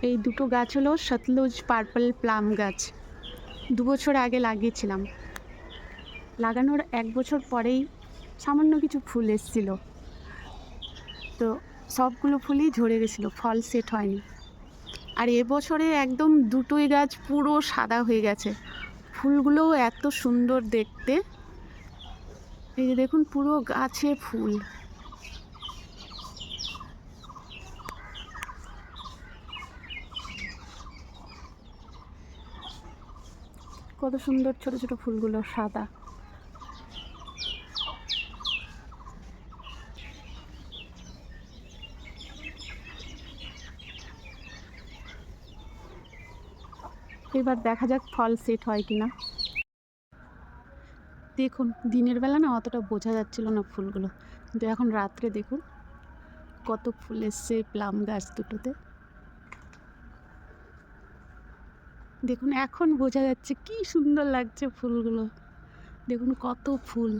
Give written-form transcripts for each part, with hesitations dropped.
এই দুটো গাছ হলো সতলুজ পার্পল প্লাম গাছ। 2 বছর আগে লাগিয়েছিলাম। লাগানোর 1 বছর পরেই সামান্য কিছু ফুল এসেছিল, তো সবগুলো ফুলই ঝরে গেছিলো, ফল সেট হয়নি। আর এবছরে একদম দুটোই গাছ পুরো সাদা হয়ে গেছে। ফুলগুলোও এত সুন্দর দেখতে। এই যে দেখুন, পুরো গাছে ফুল। কত সুন্দর ছোট ছোট ফুলগুলো সাদা। এবার দেখা যাক ফল সেট হয় কিনা। দেখুন, দিনের বেলা না অতটা বোঝা যাচ্ছিল না ফুলগুলো, কিন্তু এখন রাত্রে দেখুন কত ফুল এসছে প্লাম গাছ দুটোতে। দেখুন এখন বোঝা যাচ্ছে কি সুন্দর লাগছে ফুলগুলো। দেখুন কত ফুল।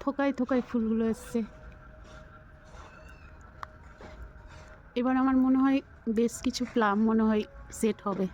থোকায় থোকায় ফুলগুলো এসছে। এবার আমার মনে হয় বেশ কিছু প্লাম মনে হয় সেট হবে।